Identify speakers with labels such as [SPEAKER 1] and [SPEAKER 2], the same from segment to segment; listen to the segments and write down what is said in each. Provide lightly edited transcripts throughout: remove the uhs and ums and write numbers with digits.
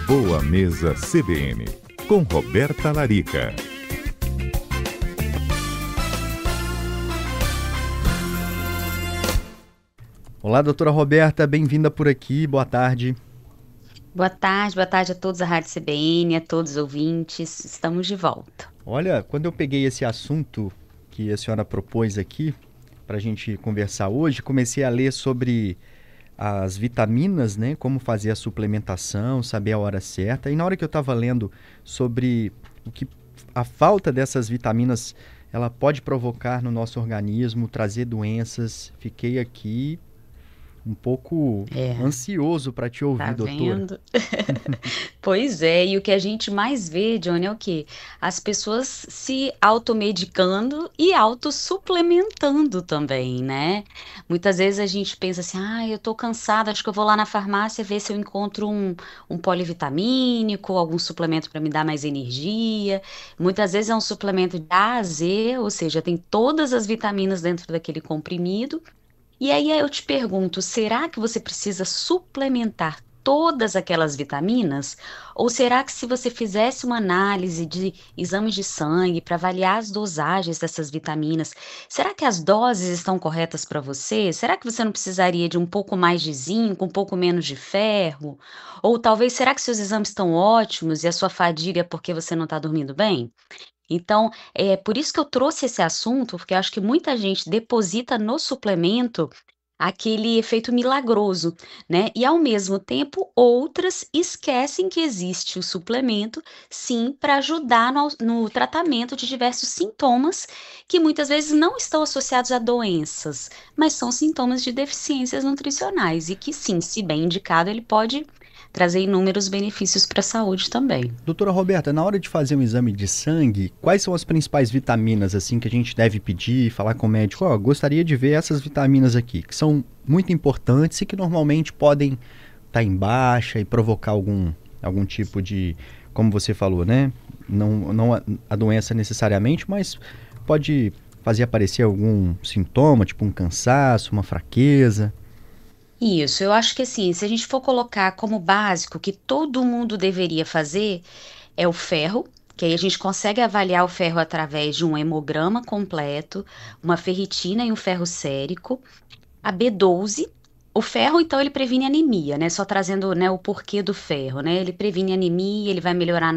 [SPEAKER 1] Boa Mesa CBN, com Roberta Larica.
[SPEAKER 2] Olá, doutora Roberta, bem-vinda por aqui, boa tarde.
[SPEAKER 3] Boa tarde a todos da Rádio CBN, a todos os ouvintes, estamos de volta.
[SPEAKER 2] Olha, quando eu peguei esse assunto que a senhora propôs aqui para a gente conversar hoje, comecei a ler sobre as vitaminas, né, como fazer a suplementação, saber a hora certa, e na hora que eu estava lendo sobre o que a falta dessas vitaminas ela pode provocar no nosso organismo, trazer doenças, fiquei aqui um pouco ansioso para te ouvir,
[SPEAKER 3] Tá
[SPEAKER 2] doutora.
[SPEAKER 3] vendo? Pois é, e o que a gente mais vê, Johnny, é o quê? As pessoas se automedicando e autossuplementando também, né? Muitas vezes a gente pensa assim, eu tô cansada, acho que eu vou lá na farmácia ver se eu encontro um polivitamínico, algum suplemento para me dar mais energia. Muitas vezes é um suplemento de A a Z, ou seja, tem todas as vitaminas dentro daquele comprimido. E aí eu te pergunto, será que você precisa suplementar todas aquelas vitaminas? Ou será que se você fizesse uma análise de exames de sangue para avaliar as dosagens dessas vitaminas, será que as doses estão corretas para você? Será que você não precisaria de um pouco mais de zinco, um pouco menos de ferro? Ou talvez, será que seus exames estão ótimos e a sua fadiga é porque você não está dormindo bem? Então, é por isso que eu trouxe esse assunto, porque eu acho que muita gente deposita no suplemento aquele efeito milagroso, né? E ao mesmo tempo, outras esquecem que existe o suplemento, sim, para ajudar no tratamento de diversos sintomas que muitas vezes não estão associados a doenças, mas são sintomas de deficiências nutricionais e que, sim, se bem indicado, ele pode trazer inúmeros benefícios para a saúde também.
[SPEAKER 2] Doutora Roberta, na hora de fazer um exame de sangue, quais são as principais vitaminas assim que a gente deve pedir, falar com o médico? Gostaria de ver essas vitaminas aqui, que são muito importantes e que normalmente podem estar em baixa e provocar algum tipo de, como você falou, né? Não a doença necessariamente, mas pode fazer aparecer algum sintoma, tipo um cansaço, uma fraqueza.
[SPEAKER 3] Isso, eu acho que assim, se a gente for colocar como básico que todo mundo deveria fazer, é o ferro, que aí a gente consegue avaliar o ferro através de um hemograma completo, uma ferritina e um ferro sérico, a B12. O ferro, então, ele previne anemia, né? Só trazendo, né, o porquê do ferro, né? Ele previne anemia, ele vai melhorar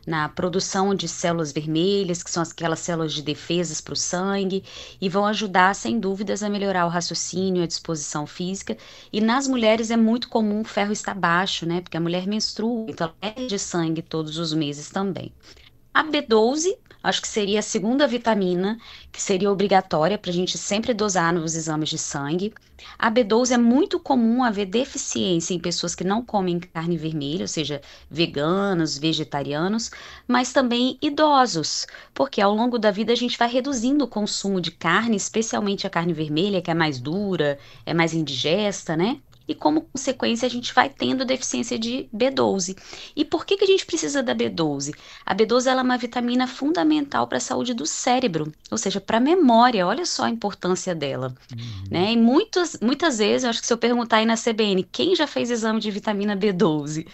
[SPEAKER 3] na produção de células vermelhas, que são aquelas células de defesas para o sangue, e vão ajudar, sem dúvidas, a melhorar o raciocínio, a disposição física. E nas mulheres é muito comum o ferro estar baixo, né? Porque a mulher menstrua, então ela perde sangue todos os meses também. A B12, acho que seria a segunda vitamina, que seria obrigatória para a gente sempre dosar nos exames de sangue. A B12 é muito comum haver deficiência em pessoas que não comem carne vermelha, ou seja, veganos, vegetarianos, mas também idosos, porque ao longo da vida a gente vai reduzindo o consumo de carne, especialmente a carne vermelha, que é mais dura, é mais indigesta, né? E como consequência a gente vai tendo deficiência de B12. E por que a gente precisa da B12? A B12 ela é uma vitamina fundamental para a saúde do cérebro, ou seja, para a memória. Olha só a importância dela, né? E muitas vezes, eu acho que se eu perguntar aí na CBN, quem já fez exame de vitamina B12?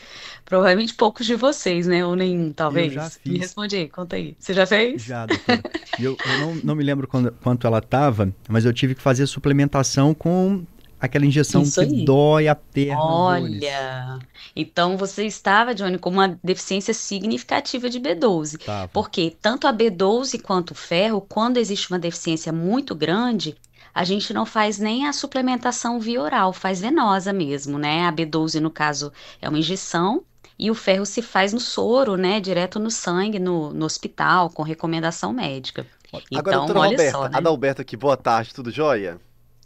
[SPEAKER 3] Provavelmente poucos de vocês, né? Ou nenhum,
[SPEAKER 2] Eu já
[SPEAKER 3] talvez. Me
[SPEAKER 2] fiz.
[SPEAKER 3] responde aí, conta aí. Você já fez?
[SPEAKER 2] Já, doutora. E eu não me lembro quanto ela estava, mas eu tive que fazer suplementação com aquela injeção
[SPEAKER 3] Isso
[SPEAKER 2] que
[SPEAKER 3] aí.
[SPEAKER 2] dói a perna, dores.
[SPEAKER 3] Olha, então você estava, Johnny, com uma deficiência significativa de B12,
[SPEAKER 2] Tava.
[SPEAKER 3] porque tanto a B12 quanto o ferro, quando existe uma deficiência muito grande, a gente não faz nem a suplementação via oral, faz venosa mesmo, né? A B12, no caso, é uma injeção e o ferro se faz no soro, né? Direto no sangue, no hospital, com recomendação médica.
[SPEAKER 4] Agora,
[SPEAKER 3] Então,
[SPEAKER 4] doutora
[SPEAKER 3] olha só,
[SPEAKER 4] Roberta,
[SPEAKER 3] né?
[SPEAKER 4] Adalberto aqui, boa tarde, tudo jóia?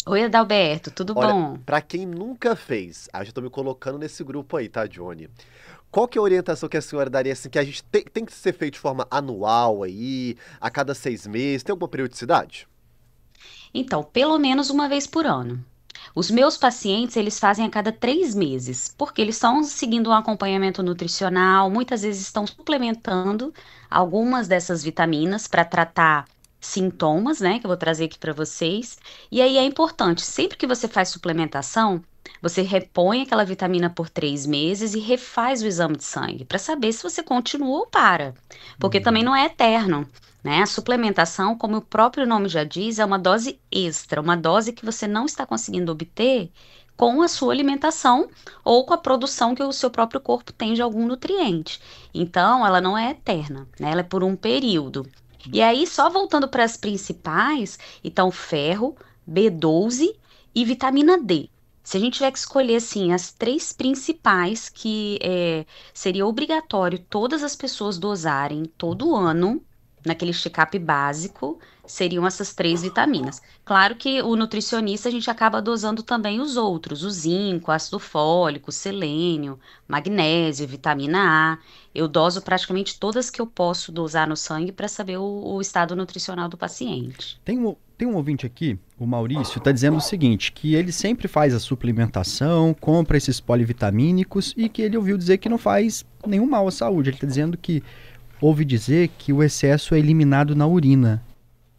[SPEAKER 3] Oi, Adalberto, tudo
[SPEAKER 4] Olha,
[SPEAKER 3] bom?
[SPEAKER 4] pra quem nunca fez, eu já tô me colocando nesse grupo aí, tá, Johnny? Qual que é a orientação que a senhora daria, assim, que a gente tem que ser feito de forma anual aí, a cada 6 meses, tem alguma periodicidade?
[SPEAKER 3] Então, pelo menos uma vez por ano. Os meus pacientes, eles fazem a cada 3 meses, porque eles estão seguindo um acompanhamento nutricional, muitas vezes estão suplementando algumas dessas vitaminas para tratar sintomas, né, que eu vou trazer aqui para vocês. E aí é importante, sempre que você faz suplementação, você repõe aquela vitamina por 3 meses e refaz o exame de sangue para saber se você continua ou para, porque também não é eterno, né? A suplementação, como o próprio nome já diz, é uma dose extra, uma dose que você não está conseguindo obter com a sua alimentação ou com a produção que o seu próprio corpo tem de algum nutriente. Então, ela não é eterna, né? Ela é por um período. E aí, só voltando para as principais, então, ferro, B12 e vitamina D. Se a gente tiver que escolher, assim, as 3 principais que seria obrigatório todas as pessoas dosarem todo ano, naquele check-up básico, seriam essas 3 vitaminas. Claro que o nutricionista a gente acaba dosando também os outros, o zinco, ácido fólico, selênio, magnésio, vitamina A. Eu doso praticamente todas que eu posso dosar no sangue para saber o estado nutricional do paciente.
[SPEAKER 2] Tem um ouvinte aqui, o Maurício, está dizendo o seguinte, que ele sempre faz a suplementação, compra esses polivitamínicos e que ele ouviu dizer que não faz nenhum mal à saúde. Ele está dizendo que ouve dizer que o excesso é eliminado na urina.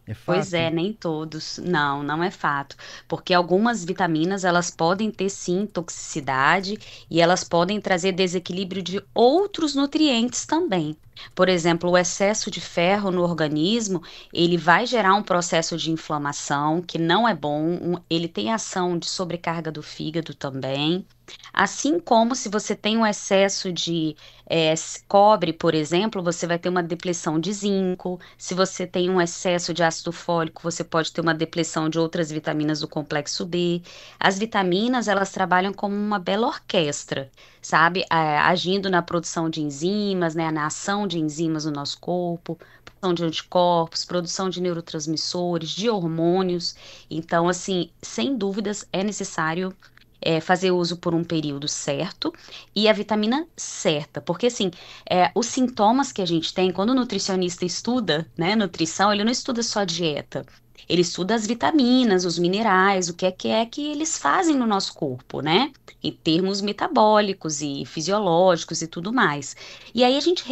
[SPEAKER 2] É fato?
[SPEAKER 3] Pois é, nem todos. Não, não é fato. Porque algumas vitaminas, elas podem ter sim toxicidade e elas podem trazer desequilíbrio de outros nutrientes também. Por exemplo, o excesso de ferro no organismo, ele vai gerar um processo de inflamação que não é bom, ele tem ação de sobrecarga do fígado também. Assim como se você tem um excesso de cobre, por exemplo, você vai ter uma depleção de zinco. Se você tem um excesso de ácido fólico, você pode ter uma depleção de outras vitaminas do complexo B. As vitaminas, elas trabalham como uma bela orquestra, sabe? Agindo na produção de enzimas, né? Na ação de enzimas no nosso corpo, produção de anticorpos, produção de neurotransmissores, de hormônios. Então, assim, sem dúvidas, é necessário fazer uso por um período certo e a vitamina certa, porque assim, os sintomas que a gente tem, quando o nutricionista estuda, né, nutrição, ele não estuda só dieta, ele estuda as vitaminas, os minerais, o que é que eles fazem no nosso corpo, né, em termos metabólicos e fisiológicos e tudo mais. E aí a gente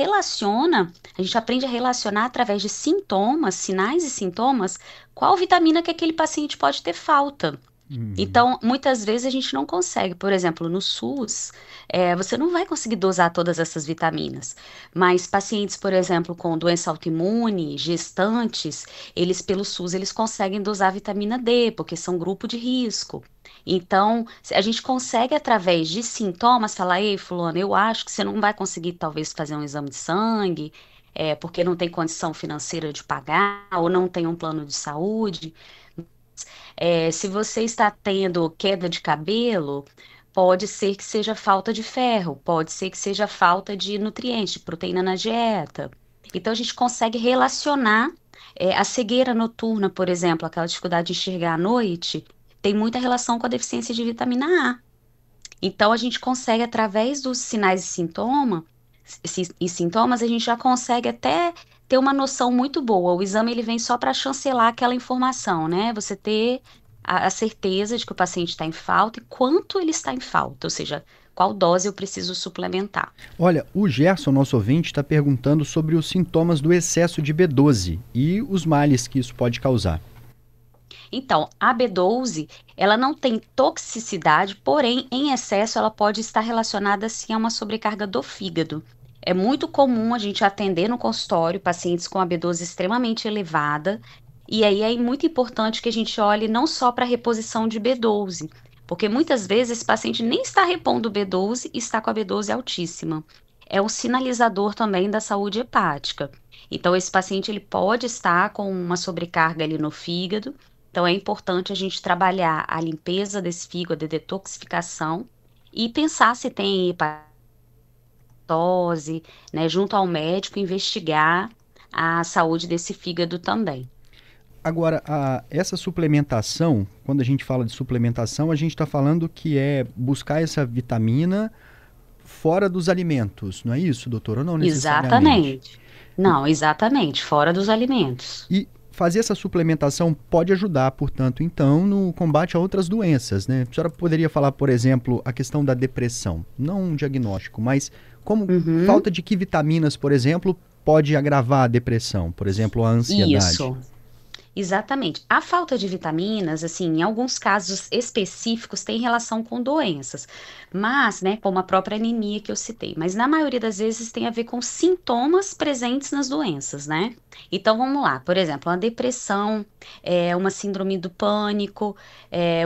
[SPEAKER 3] aprende a relacionar através de sintomas, sinais e sintomas, qual vitamina que aquele paciente pode ter falta. Então, muitas vezes a gente não consegue, por exemplo, no SUS, você não vai conseguir dosar todas essas vitaminas, mas pacientes, por exemplo, com doença autoimune, gestantes, eles pelo SUS, eles conseguem dosar vitamina D, porque são grupo de risco. Então, a gente consegue, através de sintomas, falar, ei, fulano, eu acho que você não vai conseguir, talvez, fazer um exame de sangue, porque não tem condição financeira de pagar, ou não tem um plano de saúde. Se você está tendo queda de cabelo, pode ser que seja falta de ferro, pode ser que seja falta de nutrientes, de proteína na dieta. Então, a gente consegue relacionar a cegueira noturna, por exemplo, aquela dificuldade de enxergar à noite, tem muita relação com a deficiência de vitamina A. Então, a gente consegue, através dos sinais e sintomas, a gente já consegue até ter uma noção muito boa. O exame ele vem só para chancelar aquela informação, né? Você ter a certeza de que o paciente está em falta e quanto ele está em falta, ou seja, qual dose eu preciso suplementar.
[SPEAKER 2] Olha, o Gerson, nosso ouvinte, está perguntando sobre os sintomas do excesso de B12 e os males que isso pode causar.
[SPEAKER 3] Então, a B12, ela não tem toxicidade, porém, em excesso, ela pode estar relacionada, sim, a uma sobrecarga do fígado. É muito comum a gente atender no consultório pacientes com a B12 extremamente elevada, e aí é muito importante que a gente olhe não só para a reposição de B12, porque muitas vezes esse paciente nem está repondo B12 e está com a B12 altíssima. É um sinalizador também da saúde hepática. Então, esse paciente ele pode estar com uma sobrecarga ali no fígado, então é importante a gente trabalhar a limpeza desse fígado, a detoxificação, e pensar se tem hepatose, né, junto ao médico, investigar a saúde desse fígado também.
[SPEAKER 2] Agora, essa suplementação, quando a gente fala de suplementação, a gente está falando que é buscar essa vitamina fora dos alimentos, não é isso, doutora? Ou não necessariamente?
[SPEAKER 3] Exatamente. Não, exatamente, fora dos alimentos.
[SPEAKER 2] E fazer essa suplementação pode ajudar, portanto, então, no combate a outras doenças, né? A senhora poderia falar, por exemplo, a questão da depressão, não um diagnóstico, mas como falta de que vitaminas, por exemplo, pode agravar a depressão, por exemplo, a ansiedade?
[SPEAKER 3] Exatamente. A falta de vitaminas, assim, em alguns casos específicos, tem relação com doenças, mas, né, como a própria anemia que eu citei, mas na maioria das vezes tem a ver com sintomas presentes nas doenças, né? Então vamos lá, por exemplo, uma depressão, uma síndrome do pânico,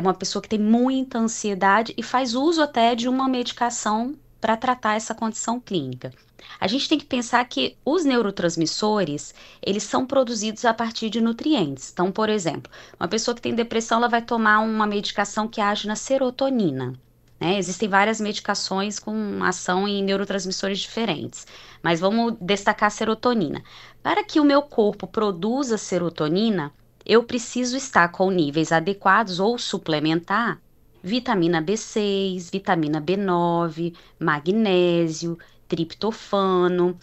[SPEAKER 3] uma pessoa que tem muita ansiedade e faz uso até de uma medicação para tratar essa condição clínica. A gente tem que pensar que os neurotransmissores, eles são produzidos a partir de nutrientes. Então, por exemplo, uma pessoa que tem depressão, ela vai tomar uma medicação que age na serotonina, né? Existem várias medicações com ação em neurotransmissores diferentes, mas vamos destacar a serotonina. Para que o meu corpo produza serotonina, eu preciso estar com níveis adequados ou suplementar vitamina B6, vitamina B9, magnésio, triptofano,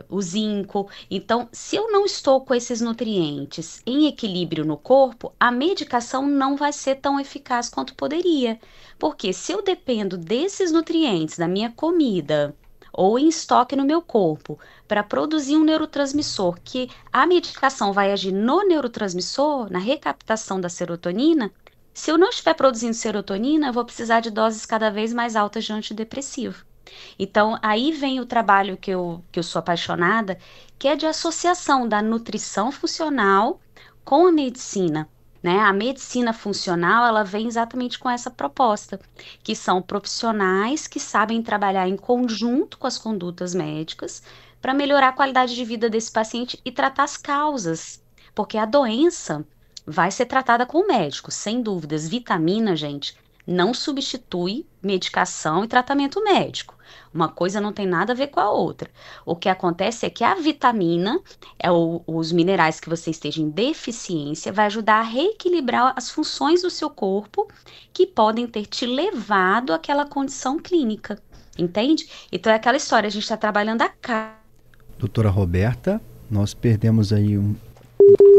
[SPEAKER 3] o zinco. Então, se eu não estou com esses nutrientes em equilíbrio no corpo, a medicação não vai ser tão eficaz quanto poderia. Porque se eu dependo desses nutrientes da minha comida ou em estoque no meu corpo para produzir um neurotransmissor que a medicação vai agir no neurotransmissor, na recaptação da serotonina, se eu não estiver produzindo serotonina, eu vou precisar de doses cada vez mais altas de antidepressivo. Então, aí vem o trabalho que eu sou apaixonada, que é de associação da nutrição funcional com a medicina, né? A medicina funcional, ela vem exatamente com essa proposta, que são profissionais que sabem trabalhar em conjunto com as condutas médicas para melhorar a qualidade de vida desse paciente e tratar as causas, porque a doença vai ser tratada com o médico, sem dúvidas. Vitamina, gente, não substitui medicação e tratamento médico. Uma coisa não tem nada a ver com a outra. O que acontece é que a vitamina, os minerais que você esteja em deficiência, vai ajudar a reequilibrar as funções do seu corpo que podem ter te levado àquela condição clínica. Entende? Então é aquela história, a gente está trabalhando a cara.
[SPEAKER 2] Doutora Roberta, nós perdemos aí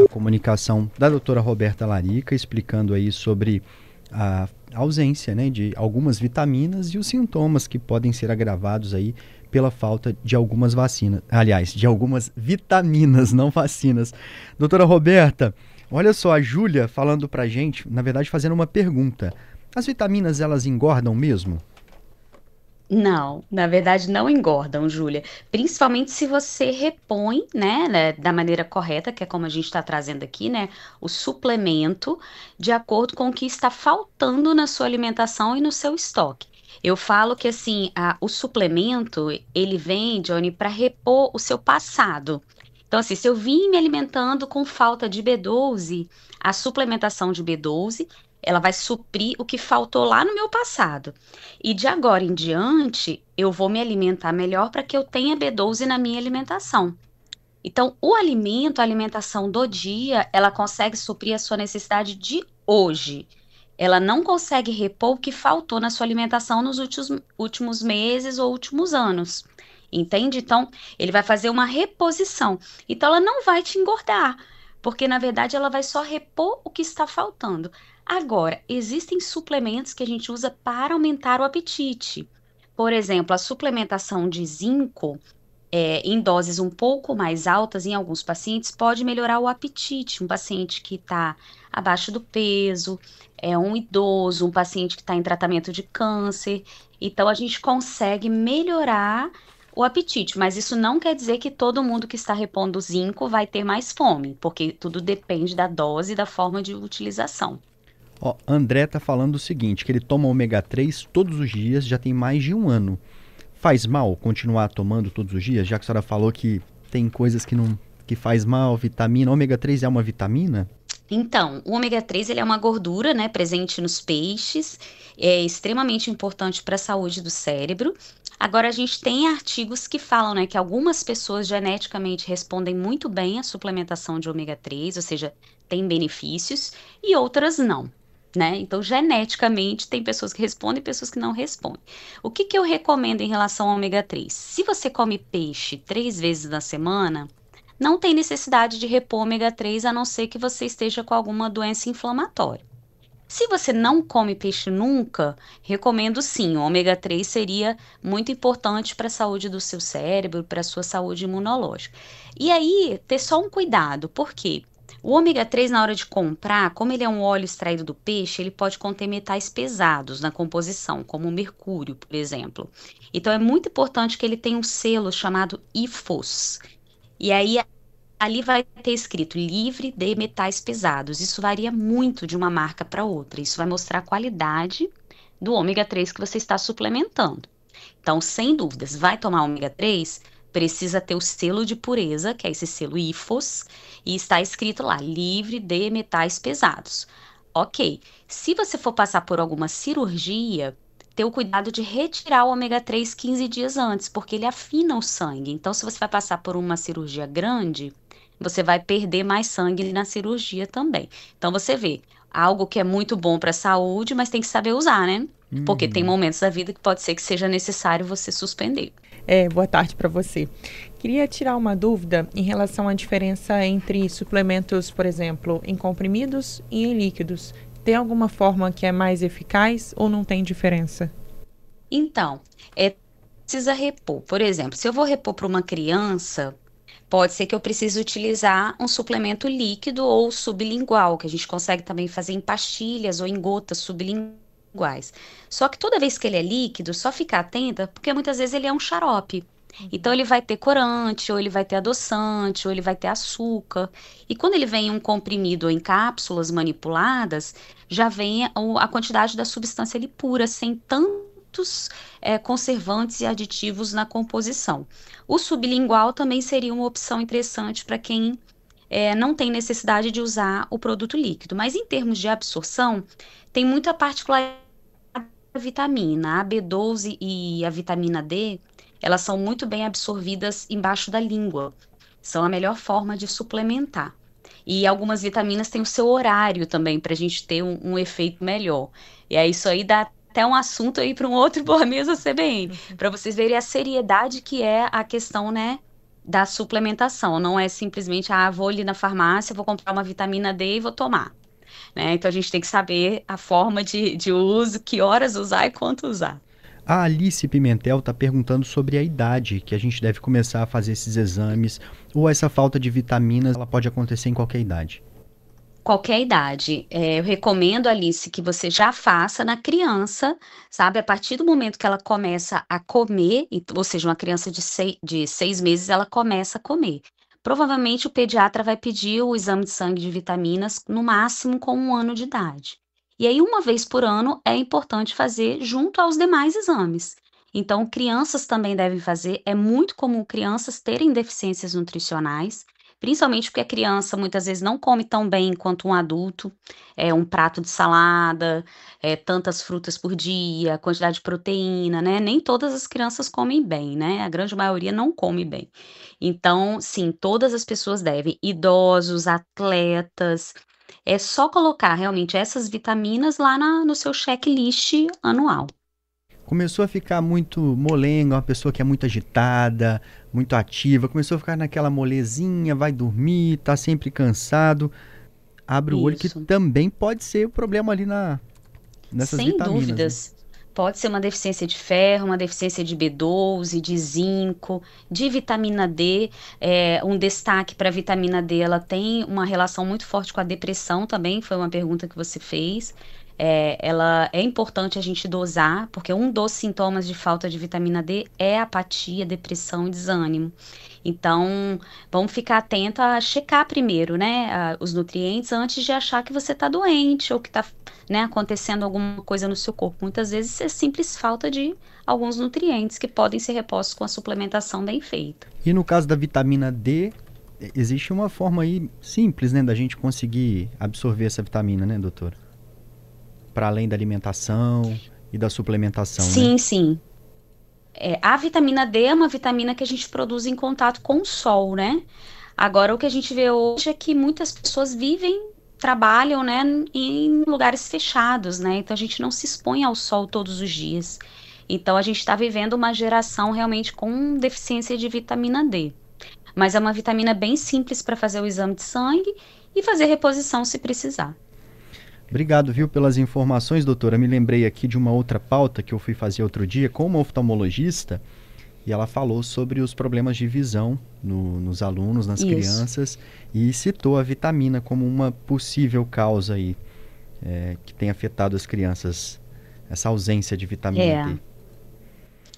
[SPEAKER 2] a comunicação da doutora Roberta Larica, explicando aí sobre a ausência, né, de algumas vitaminas e os sintomas que podem ser agravados aí pela falta de algumas vacinas. Aliás, de algumas vitaminas, não vacinas. Doutora Roberta, olha só, a Júlia falando pra gente, na verdade fazendo uma pergunta. As vitaminas, elas engordam mesmo?
[SPEAKER 3] Não, na verdade não engordam, Júlia. Principalmente se você repõe, né, da maneira correta, que é como a gente está trazendo aqui, né, o suplemento, de acordo com o que está faltando na sua alimentação e no seu estoque. Eu falo que, assim, o suplemento, ele vem, Johnny, para repor o seu passado. Então, assim, se eu vim me alimentando com falta de B12, a suplementação de B12 ela vai suprir o que faltou lá no meu passado. E de agora em diante, eu vou me alimentar melhor para que eu tenha B12 na minha alimentação. Então, o alimento, a alimentação do dia, ela consegue suprir a sua necessidade de hoje. Ela não consegue repor o que faltou na sua alimentação nos últimos meses ou últimos anos. Entende? Então, ele vai fazer uma reposição. Então, ela não vai te engordar, porque, na verdade, ela vai só repor o que está faltando. Agora, existem suplementos que a gente usa para aumentar o apetite. Por exemplo, a suplementação de zinco, em doses um pouco mais altas, em alguns pacientes, pode melhorar o apetite. Um paciente que está abaixo do peso, um idoso, um paciente que está em tratamento de câncer. Então, a gente consegue melhorar o apetite, mas isso não quer dizer que todo mundo que está repondo zinco vai ter mais fome, porque tudo depende da dose e da forma de utilização.
[SPEAKER 2] Ó, André tá falando o seguinte, que ele toma ômega 3 todos os dias, já tem mais de 1 ano. Faz mal continuar tomando todos os dias? Já que a senhora falou que tem coisas que faz mal, vitamina. Ômega 3 é uma vitamina?
[SPEAKER 3] Então, o ômega 3 ele é uma gordura, né, presente nos peixes, é extremamente importante para a saúde do cérebro. Agora, a gente tem artigos que falam, né, que algumas pessoas geneticamente respondem muito bem à suplementação de ômega 3, ou seja, tem benefícios, e outras não. Né? Então, geneticamente, tem pessoas que respondem e pessoas que não respondem. O que eu recomendo em relação ao ômega 3? Se você come peixe 3 vezes na semana, não tem necessidade de repor ômega 3, a não ser que você esteja com alguma doença inflamatória. Se você não come peixe nunca, recomendo sim, o ômega 3 seria muito importante para a saúde do seu cérebro, para a sua saúde imunológica. E aí, ter só um cuidado, por quê? O ômega 3, na hora de comprar, como ele é um óleo extraído do peixe, ele pode conter metais pesados na composição, como o mercúrio, por exemplo. Então, é muito importante que ele tenha um selo chamado IFOS. E aí, ali vai ter escrito livre de metais pesados. Isso varia muito de uma marca para outra. Isso vai mostrar a qualidade do ômega 3 que você está suplementando. Então, sem dúvidas, vai tomar ômega 3, precisa ter o selo de pureza, que é esse selo IFOS, e está escrito lá, livre de metais pesados. Ok, se você for passar por alguma cirurgia, ter o cuidado de retirar o ômega 3 15 dias antes, porque ele afina o sangue. Então, se você vai passar por uma cirurgia grande, você vai perder mais sangue na cirurgia também. Então, você vê, algo que é muito bom para a saúde, mas tem que saber usar, né? Porque tem momentos da vida que pode ser que seja necessário você suspender.
[SPEAKER 5] Boa tarde para você. Queria tirar uma dúvida em relação à diferença entre suplementos, por exemplo, em comprimidos e em líquidos. Tem alguma forma que é mais eficaz ou não tem diferença?
[SPEAKER 3] Então, precisa repor. Por exemplo, se eu vou repor para uma criança, pode ser que eu precise utilizar um suplemento líquido ou sublingual, que a gente consegue também fazer em pastilhas ou em gotas sublinguais. Só que toda vez que ele é líquido, só ficar atenta, porque muitas vezes ele é um xarope. Então, ele vai ter corante, ou ele vai ter adoçante, ou ele vai ter açúcar. E quando ele vem em um comprimido ou em cápsulas manipuladas, já vem a quantidade da substância ali pura, sem tantos conservantes e aditivos na composição. O sublingual também seria uma opção interessante para quem não tem necessidade de usar o produto líquido. Mas em termos de absorção, tem muita particularidade da vitamina. A B12 e a vitamina D, elas são muito bem absorvidas embaixo da língua. São a melhor forma de suplementar. E algumas vitaminas têm o seu horário também, para a gente ter um efeito melhor. E aí isso aí dá até um assunto aí para um outro Boa Mesa CBN, para vocês verem a seriedade que é a questão, né, da suplementação. Não é simplesmente, vou ali na farmácia, vou comprar uma vitamina D e vou tomar. Né? Então a gente tem que saber a forma de uso, que horas usar e quanto usar.
[SPEAKER 2] A Alice Pimentel está perguntando sobre a idade que a gente deve começar a fazer esses exames, ou essa falta de vitaminas, ela pode acontecer em qualquer idade.
[SPEAKER 3] Qualquer idade. Eu recomendo, Alice, que você já faça na criança, sabe? A partir do momento que ela começa a comer, ou seja, uma criança de 6 meses, ela começa a comer. Provavelmente o pediatra vai pedir o exame de sangue de vitaminas no máximo com 1 ano de idade. E aí, uma vez por ano, é importante fazer junto aos demais exames. Então, crianças também devem fazer. É muito comum crianças terem deficiências nutricionais, principalmente porque a criança muitas vezes não come tão bem quanto um adulto. Um prato de salada, tantas frutas por dia, quantidade de proteína, né? Nem todas as crianças comem bem, né? A grande maioria não come bem. Então, sim, todas as pessoas devem, idosos, atletas. É só colocar realmente essas vitaminas lá no seu checklist anual.
[SPEAKER 2] Começou a ficar muito molenga, uma pessoa que é muito agitada, muito ativa, começou a ficar naquela molezinha, vai dormir, tá sempre cansado. Abre o olho, que também pode ser o problema ali nessas
[SPEAKER 3] Sem
[SPEAKER 2] vitaminas. Sem
[SPEAKER 3] dúvidas.
[SPEAKER 2] Né?
[SPEAKER 3] Pode ser uma deficiência de ferro, uma deficiência de B12, de zinco, de vitamina D. Um destaque para a vitamina D, ela tem uma relação muito forte com a depressão também, foi uma pergunta que você fez. Ela é importante a gente dosar, porque um dos sintomas de falta de vitamina D é apatia, depressão e desânimo. Então, vamos ficar atento a checar primeiro, né, os nutrientes antes de achar que você está doente ou que está, né, acontecendo alguma coisa no seu corpo. Muitas vezes é simples falta de alguns nutrientes que podem ser repostos com a suplementação bem feita.
[SPEAKER 2] E no caso da vitamina D, existe uma forma aí simples, né, da gente conseguir absorver essa vitamina, né, doutora? Para além da alimentação e da suplementação,
[SPEAKER 3] sim,
[SPEAKER 2] né?
[SPEAKER 3] Sim. A vitamina D é uma vitamina que a gente produz em contato com o sol, né? Agora, o que a gente vê hoje é que muitas pessoas trabalham, né, em lugares fechados, né? Então, a gente não se expõe ao sol todos os dias. Então, a gente está vivendo uma geração realmente com deficiência de vitamina D. Mas é uma vitamina bem simples para fazer o exame de sangue e fazer reposição se precisar.
[SPEAKER 2] Obrigado, viu, pelas informações, doutora. Me lembrei aqui de uma outra pauta que eu fui fazer outro dia com uma oftalmologista e ela falou sobre os problemas de visão nos alunos, nas crianças, e citou a vitamina como uma possível causa aí, que tem afetado as crianças, essa ausência de vitamina D.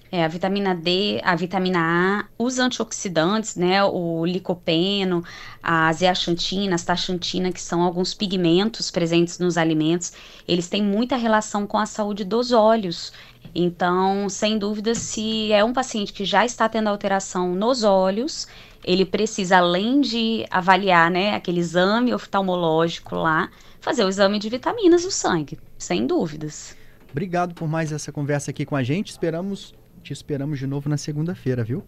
[SPEAKER 3] A vitamina D, a vitamina A, os antioxidantes, né, o licopeno, a zeaxantina, a astaxantina, que são alguns pigmentos presentes nos alimentos, eles têm muita relação com a saúde dos olhos. Então, sem dúvida, se é um paciente que já está tendo alteração nos olhos, ele precisa, além de avaliar, né, aquele exame oftalmológico lá, fazer o exame de vitaminas do sangue, sem dúvidas.
[SPEAKER 2] Obrigado por mais essa conversa aqui com a gente. Te esperamos de novo na segunda-feira, viu?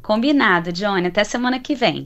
[SPEAKER 3] Combinado, Johnny. Até semana que vem.